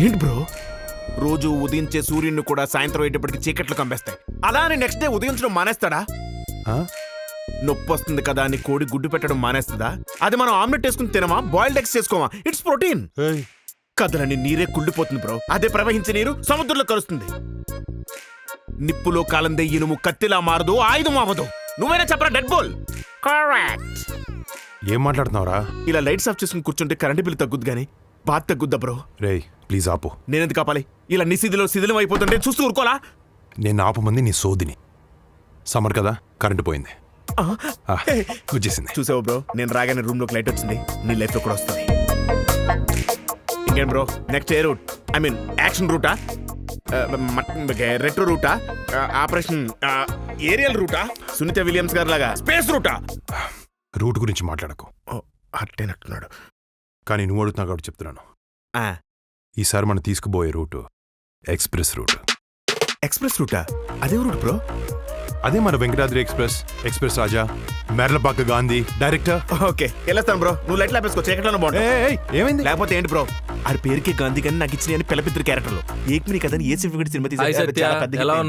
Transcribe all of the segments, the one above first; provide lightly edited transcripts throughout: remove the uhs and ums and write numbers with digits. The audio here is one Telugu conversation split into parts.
ఏంటి బ్రో రోజు ఉదయించే సూర్యుడిని కూడా సాయంత్రం అయ్యేటప్పటికి చీకట్లు కంపేస్తాయి. అలా అని నెక్స్ట్ డే ఉదయించడం మానేస్తాడా? నొప్పి వస్తుంది కదా అని కోడి గుడ్డు పెట్టడం మానేస్తుందా? అది మనం ఆమ్లెట్ వేసుకుని తినమా, బాయిల్డ్ ఎగ్స్ చేసుకోమా? It's protein. కదలని నీరే కుళ్ళిపోతుంది బ్రో. అదే ప్రవహించే నీరు సముద్రంలో కలుస్తుంది. నిప్పులో కాలందే ఇనుము కత్తిలా మారదు, ఆయుధం అవ్వదు. నువ్వైనా చెప్పరా డెడ్ బోల్. కరెక్ట్. ఏం మాట్లాడుతున్నావురా? ఇలా లైట్స్ ఆఫ్ చేసుకుని కూర్చుంటే కరెంటు బిల్లు తగ్గుద్ది గానీ బాధ తగ్గుద్దా బ్రో? రేయ్ ప్లీజ్ ఆపు. నేనెందుకు ఆపాలి? ఇలా నిశిదిలో శిథిలం అయిపోతుంటే చూస్తూ ఊరుకోలా? నేను ఆపమంది నీ సోదిని. సమ్మర్ కదా, కరెంటు పోయింది. వచ్చేసింది. చూసావు బ్రో, నేను రాగానే రూమ్ లోకి లైట్ వచ్చింది. నీ లైఫ్ లో కూడా వస్తుంది. ఇంకేం బ్రో, నెక్స్ట్ ఏ రూట్? ఐ మీన్ యాక్షన్ రూటా, రెట్రో రూటా, ఆపరేషన్ ఏరియల్ రూటా, సునీత విలియమ్స్ గారి లాగా స్పేస్ రూటా? రూట్ గురించి మాట్లాడకు. అట్టేనట్టున్నాడు. కానీ నువ్వు అడుగుతున్నా కాబట్టి చెప్తున్నాను. ఈసారి మనం తీసుకుపోయే రూటు ఎక్స్ప్రెస్ రూట్. ఎక్స్ప్రెస్ రూటా? అదే రూట్ బ్రో? అదే మన వెంకటాద్రి ఎక్స్ప్రెస్, ఎక్స్ప్రెస్ రాజా, మెర్లపాక గాంధీ డైరెక్టర్. ఓకే వెళ్ళొస్తాను బ్రో. నువ్వు లైట్ లాపేసుకో, చీకట్లోనే బాగుంటుంది. ఏమైంది? లేకపోతే ఏంటి బ్రో, ఆడి పేరుకి గాంధీ కానీ నాకు ఇచ్చిన పిల్లపిద్దరు క్యారెక్టర్లు ఏక్మిని కదని ఏ సినిమా తీసారు.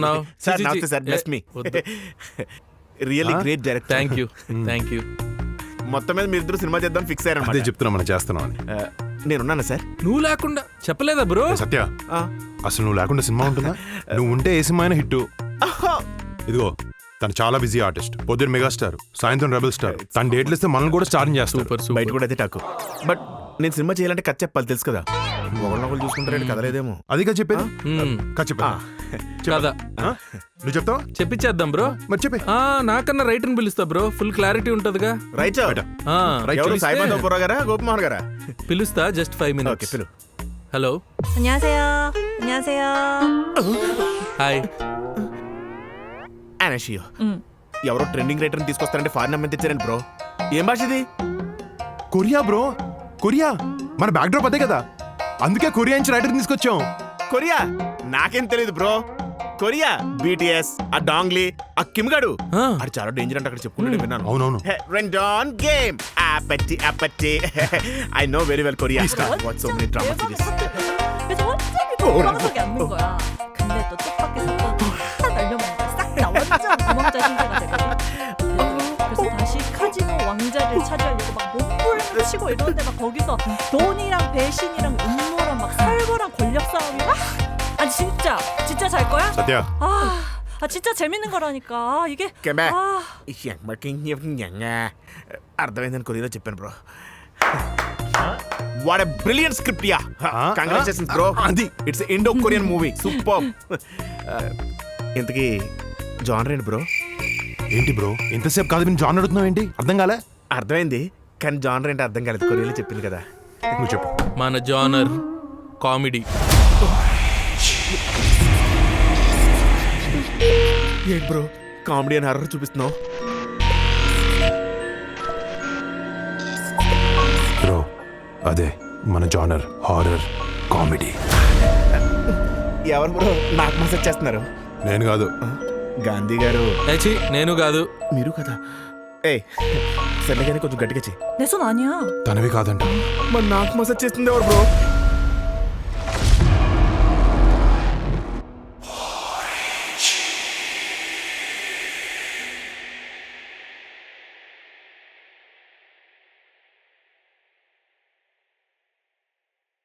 నమస్తే sir, best me. Really great director. Thank you. మొత్తం మీద మీరు ఇద్దరు సినిమా చేద్దాం ఫిక్స్ అయ్యారు. అదే చెప్తున్నా, మనం చేస్తున్నాం అని. నేనున్నాను సార్. నువ్వు లేకుండా చెప్పలేదా బ్రో? సత్య, అసలు నువ్వు లేకుండా సినిమా ఉంటుందా? నువ్వు ఉంటే ఏ సినిమా అయినా హిట్. ఇదిగో తను చాలా బిజీ ఆర్టిస్ట్. పొద్దున్న మెగాస్టార్, సాయంత్రం రెబల్ స్టార్. తన డేట్లు ఇస్తే మనల్ని కూడా స్టార్ట్ చేస్తారు. బయట కూడా అదే టాకు. బట్ నేను సినిమా చేయాలంటే కథ చెప్పాలి, తెలుసు కదా. ఒకళ్ళు చూసుకుంటారంటే కదలేదేమో. అది కదా చెప్పేది. చెప్పా కదా, నువ్వు చెప్తావా? చెప్పించేద్దాం బ్రో. మరి చెప్పి. నాకన్నా రైటర్ పిలుస్తా బ్రో, ఫుల్ క్లారిటీ ఉంటదిగా. రైట్ సాయిబాబా గారా, గోపమోహన్ గారా? పిలుస్తా, జస్ట్ 5 minutes. Hello, hi. అనషియో ఎవరో ట్రెండింగ్ రైటర్ తీసుకొస్తారంటే ఫారిన్ అమ్మాయి తెచ్చారండి బ్రో. ఏం భాష ఇది? Korea bro, Korea. మన బ్యాక్ డ్రాప్ అదే కదా, అందుకే కొరియా నుంచి రైటర్ తీసుకొచ్చాం. కొరియా? నాకేం తెలియదు బ్రో. కొరియా బీటీఎస్, ఆ డాంగ్లీ, ఆ కిమ్గాడు, అది చాలా డేంజర్ అంటే అక్కడ చెప్పుకుంటే విన్నాను. అవునవును. రెండాన్ game 아빠띠 아빠띠. I know very well Korea. Watch so many drama series. 그래서 완전히 도망가게 않는 거야. 근데 또 뜻밖의 사건이 딱 날려먹는 거야. 싹 다 완전 도망자 신세가 되거든. 그래서 다시 카지노 왕자를 차지하려고 막 몸부림을 치고 이러는데 막 거기서 돈이랑 배신이랑 음모랑 막 살벌한 권력 싸움이 막. 아니 진짜 잘 거야? Satya, 진짜 재밌는 거라니까. 이게 అర్థమైందని కొరియలో చెప్పాను bro. What a brilliant script. Yeah, congratulations bro. అది it's Indo Korean movie, super. ఇంతకీ జానర్ ఏంటి బ్రో? ఏంటి బ్రో ఇంతసేపు కాదు నేను జాన్ అడుగుతున్నావు ఏంటి? అర్థం కాలే? అర్థమైంది, కానీ జానర్ ఏంటి అర్థం కాలేదు. కొరియలో చెప్పింది కదా. నువ్వు చెప్పు. మన జానర్ కామెడీ. ఏంటి బ్రో కామెడీ అని హర్రర్ చూపిస్తున్నావు? బ్రో అదే మన జానర్, హారర్ కామెడీ. ఎవరు బ్రో నాకు మెసేజ్ చేస్తున్నారు? నేను కాదు, గాంధీ గారు. నేను కాదు. మీరు కదా? ఏ సర్లే కానీ కొంచెం గట్టిగా చెయ్యి. 내 손 아니야. తనవి కాదంట. మరి నాకు మెసేజ్ చేస్తుంది ఎవరు బ్రో?